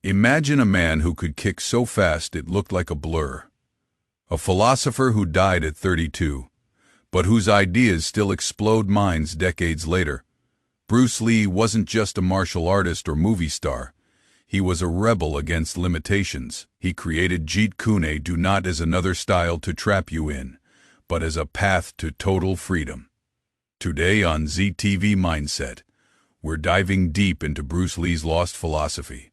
Imagine a man who could kick so fast it looked like a blur. A philosopher who died at 32, but whose ideas still explode minds decades later. Bruce Lee wasn't just a martial artist or movie star. He was a rebel against limitations. He created Jeet Kune Do not as another style to trap you in, but as a path to total freedom. Today on ZTV Mindset, we're diving deep into Bruce Lee's lost philosophy.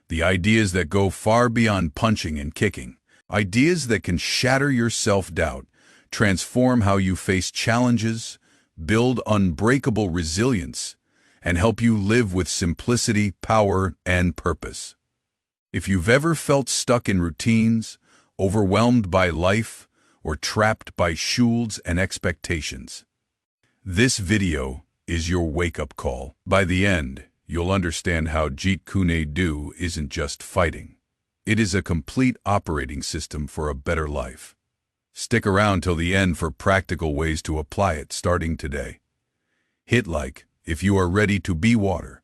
The ideas that go far beyond punching and kicking. Ideas that can shatter your self-doubt, transform how you face challenges, build unbreakable resilience, and help you live with simplicity, power, and purpose. If you've ever felt stuck in routines, overwhelmed by life, or trapped by shoulds and expectations, this video is your wake-up call. By the end, you'll understand how Jeet Kune Do isn't just fighting. It is a complete operating system for a better life. Stick around till the end for practical ways to apply it starting today. Hit like if you are ready to be water.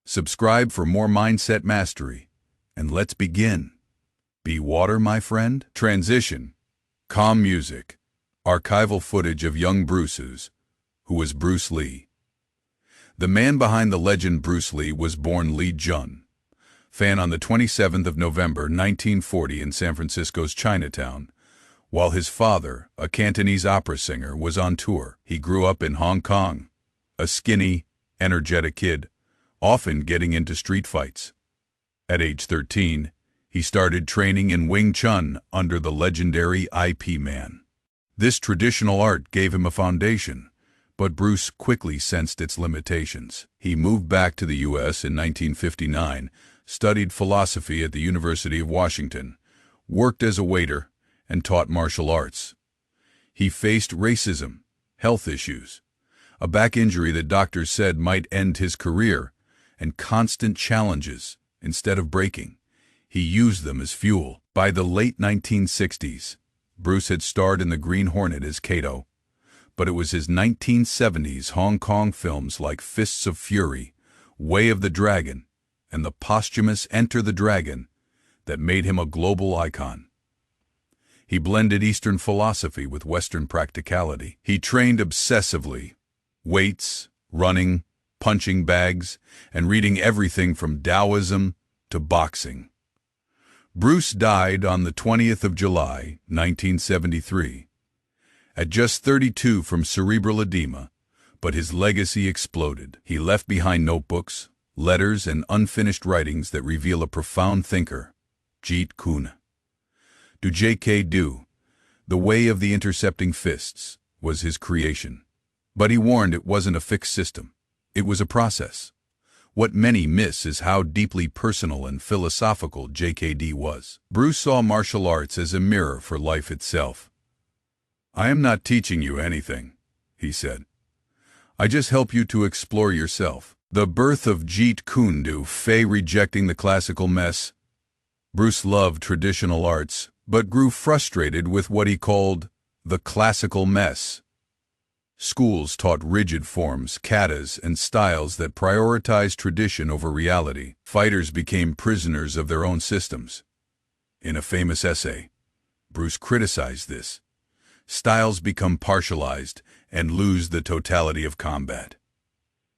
Subscribe for more mindset mastery. And let's begin. Be water, my friend. Transition. Calm music. Archival footage of young Bruce's, who was Bruce Lee. The man behind the legend Bruce Lee was born Lee Jun, fan on the 27th of November 1940 in San Francisco's Chinatown, while his father, a Cantonese opera singer, was on tour. He grew up in Hong Kong, a skinny, energetic kid, often getting into street fights. At age 13, he started training in Wing Chun under the legendary IP Man. This traditional art gave him a foundation, but Bruce quickly sensed its limitations. He moved back to the U.S. in 1959, studied philosophy at the University of Washington, worked as a waiter, and taught martial arts. He faced racism, health issues, a back injury that doctors said might end his career, and constant challenges. Instead of breaking, he used them as fuel. By the late 1960s, Bruce had starred in The Green Hornet as Kato, but it was his 1970s Hong Kong films like Fists of Fury, Way of the Dragon, and the posthumous Enter the Dragon that made him a global icon. He blended Eastern philosophy with Western practicality. He trained obsessively, weights, running, punching bags, and reading everything from Taoism to boxing. Bruce died on the 20th of July, 1973, at just 32 from cerebral edema, but his legacy exploded. He left behind notebooks, letters, and unfinished writings that reveal a profound thinker, Jeet Kune Do. The way of the intercepting fists was his creation. But he warned it wasn't a fixed system. It was a process. What many miss is how deeply personal and philosophical JKD was. Bruce saw martial arts as a mirror for life itself. "I am not teaching you anything," he said. "I just help you to explore yourself." The birth of Jeet Kune Do, rejecting the classical mess. Bruce loved traditional arts, but grew frustrated with what he called the classical mess. Schools taught rigid forms, katas, and styles that prioritized tradition over reality. Fighters became prisoners of their own systems. In a famous essay, Bruce criticized this. Styles become partialized and lose the totality of combat.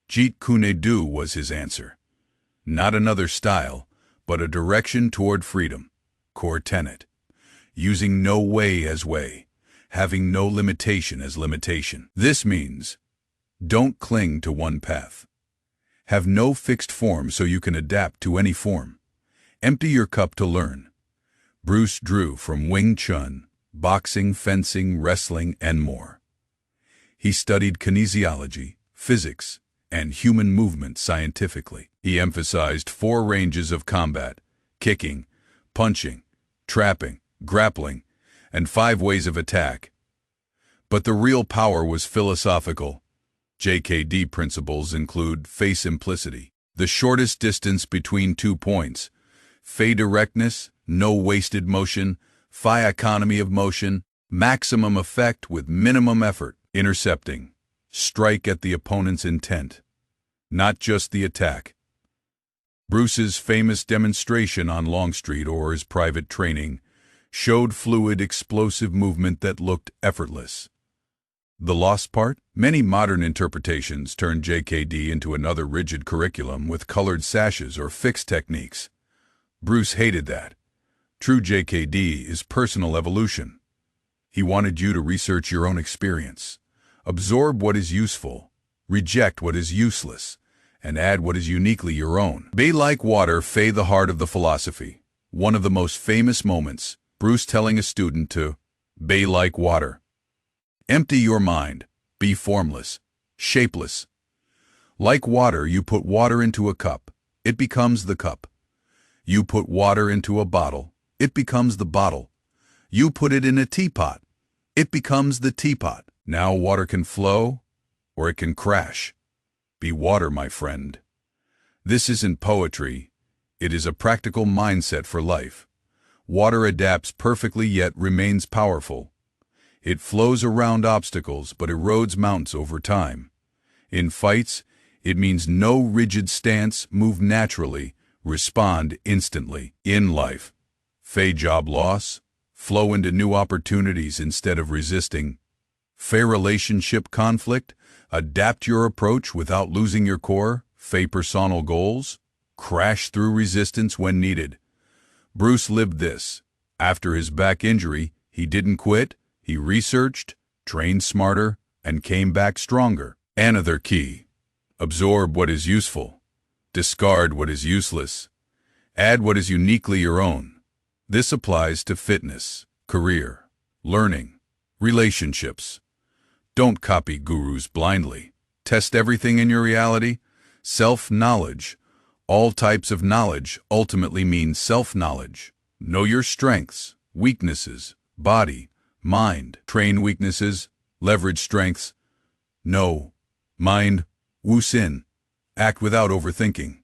Jeet Kune Do was his answer. Not another style, but a direction toward freedom. Core tenet. Using no way as way. Having no limitation as limitation. This means, don't cling to one path. Have no fixed form so you can adapt to any form. Empty your cup to learn. Bruce drew from Wing Chun, boxing, fencing, wrestling, and more. He studied kinesiology, physics, and human movement scientifically. He emphasized 4 ranges of combat: kicking, punching, trapping, grappling, and 5 ways of attack. But the real power was philosophical. JKD principles include Fei simplicity, the shortest distance between 2 points, Fei directness, no wasted motion, Phi economy of motion, maximum effect with minimum effort, intercepting, strike at the opponent's intent, not just the attack. Bruce's famous demonstration on Longstreet or his private training showed fluid, explosive movement that looked effortless. The lost part? Many modern interpretations turn JKD into another rigid curriculum with colored sashes or fixed techniques. Bruce hated that. True JKD is personal evolution. He wanted you to research your own experience, absorb what is useful, reject what is useless, and add what is uniquely your own. Be like water, Fay the heart of the philosophy. One of the most famous moments, Bruce telling a student to be like water. Empty your mind, be formless, shapeless. Like water, you put water into a cup, it becomes the cup. You put water into a bottle, it becomes the bottle. You put it in a teapot, it becomes the teapot. Now water can flow, or it can crash. Be water, my friend. This isn't poetry, it is a practical mindset for life. Water adapts perfectly yet remains powerful. It flows around obstacles but erodes mountains over time. In fights, it means no rigid stance, move naturally, respond instantly. In life, Fay job loss, flow into new opportunities instead of resisting. Fay relationship conflict, adapt your approach without losing your core. Fay personal goals, crash through resistance when needed. Bruce lived this. After his back injury, he didn't quit, he researched, trained smarter, and came back stronger. Another key: absorb what is useful, discard what is useless, add what is uniquely your own. This applies to fitness, career, learning, relationships. Don't copy gurus blindly. Test everything in your reality. Self-knowledge. All types of knowledge ultimately mean self-knowledge. Know your strengths, weaknesses, body, mind. Train weaknesses, leverage strengths. Know, mind, wu-sin. Act without overthinking.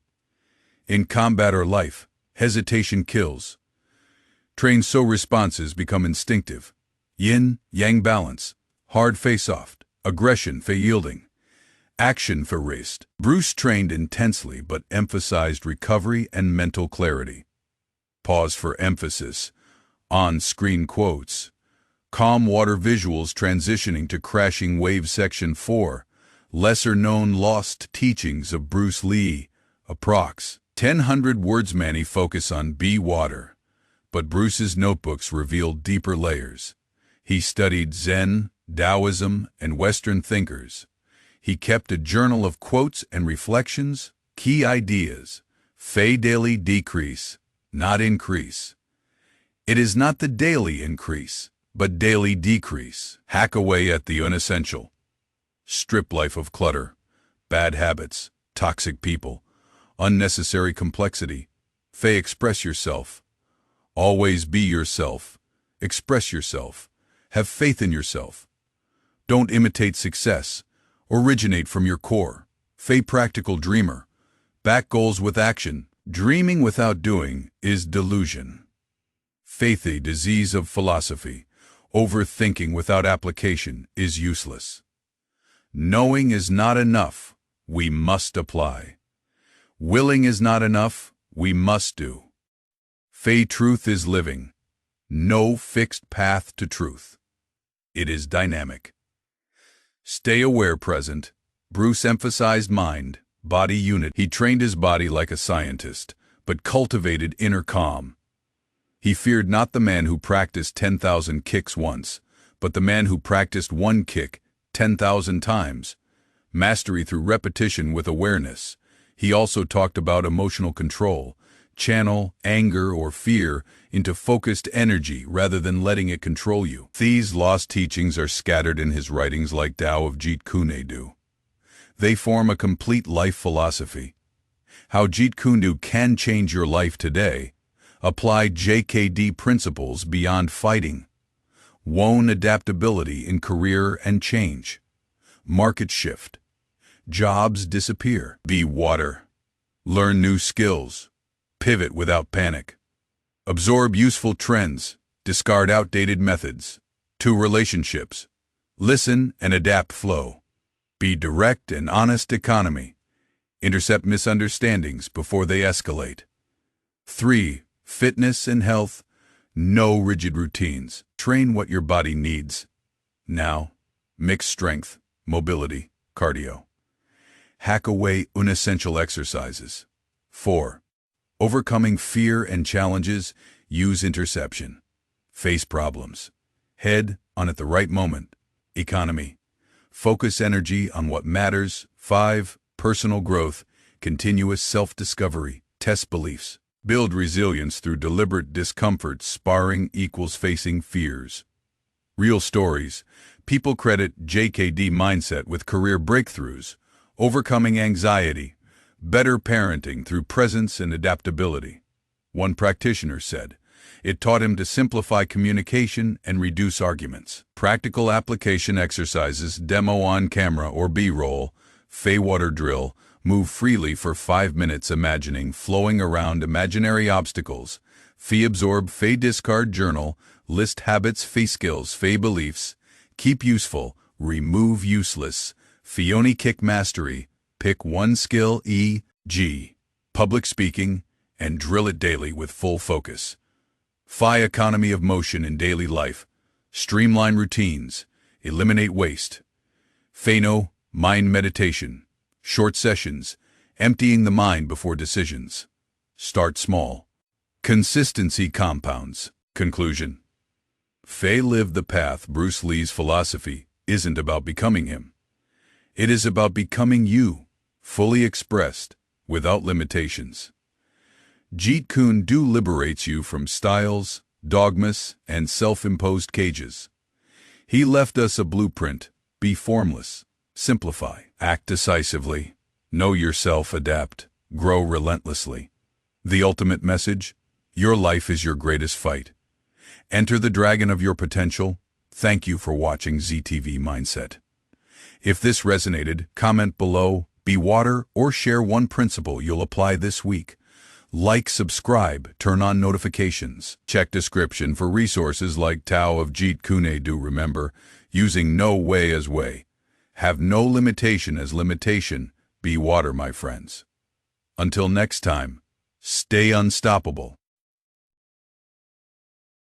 In combat or life, hesitation kills. Train so responses become instinctive. Yin, yang balance. Hard face-off. Aggression for yielding. Action for rest. Bruce trained intensely but emphasized recovery and mental clarity. Pause for emphasis. On-screen quotes. Calm water visuals transitioning to crashing wave. Section 4. Lesser-known lost teachings of Bruce Lee. Approx. 1,000 words. Many focus on be water, but Bruce's notebooks reveal deeper layers. He studied Zen, Taoism, and Western thinkers. He kept a journal of quotes and reflections, key ideas. Fay daily decrease, not increase. It is not the daily increase, but daily decrease. Hack away at the unessential. Strip life of clutter, bad habits, toxic people, unnecessary complexity. Fay express yourself. Always be yourself. Express yourself. Have faith in yourself. Don't imitate success. Originate from your core. Fay practical dreamer. Back goals with action. Dreaming without doing is delusion. Faithy disease of philosophy. Overthinking without application is useless. Knowing is not enough. We must apply. Willing is not enough. We must do. Fay truth is living. No fixed path to truth. It is dynamic. Stay aware present. Bruce emphasized mind, body unit. He trained his body like a scientist, but cultivated inner calm. He feared not the man who practiced 10,000 kicks once, but the man who practiced one kick 10,000 times. Mastery through repetition with awareness. He also talked about emotional control. Channel anger or fear into focused energy rather than letting it control you. These lost teachings are scattered in his writings like Tao of Jeet Kune Do. They form a complete life philosophy. How Jeet Kune Do can change your life today. Apply JKD principles beyond fighting. Won adaptability in career and change. Market shift. Jobs disappear. Be water. Learn new skills. Pivot without panic. Absorb useful trends. Discard outdated methods. 2 relationships. Listen and adapt flow. Be direct and honest economy. Intercept misunderstandings before they escalate. 3. Fitness and health. No rigid routines. Train what your body needs. Now, mix strength, mobility, cardio. Hack away unessential exercises. 4. Overcoming fear and challenges. Use interception. Face problems. Head on at the right moment. Economy. Focus energy on what matters. 5. Personal growth. Continuous self-discovery. Test beliefs. Build resilience through deliberate discomfort. Sparring equals facing fears. Real stories. People credit JKD mindset with career breakthroughs, overcoming anxiety, better parenting through presence and adaptability. One practitioner said, it taught him to simplify communication and reduce arguments. Practical application exercises, demo on camera or B-roll, Fey water drill, move freely for 5 minutes imagining flowing around imaginary obstacles, Fey absorb, Fey discard journal, list habits, Fey skills, Fey beliefs, keep useful, remove useless, Fioni kick mastery, pick one skill, e.g. public speaking, and drill it daily with full focus. Phi economy of motion in daily life, streamline routines, eliminate waste. Phano, mind meditation, short sessions, emptying the mind before decisions. Start small. Consistency compounds. Conclusion. Fei lived the path. Bruce Lee's philosophy isn't about becoming him. It is about becoming you, fully expressed, without limitations. Jeet Kune Do liberates you from styles, dogmas, and self-imposed cages. He left us a blueprint: be formless, simplify, act decisively, know yourself, adapt, grow relentlessly. The ultimate message: your life is your greatest fight. Enter the dragon of your potential. Thank you for watching ZTV Mindset. If this resonated, comment below, be water, or share one principle you'll apply this week. Like, subscribe, turn on notifications. Check description for resources like Tao of Jeet Kune Do. Remember, using no way as way. Have no limitation as limitation. Be water, my friends. Until next time, stay unstoppable.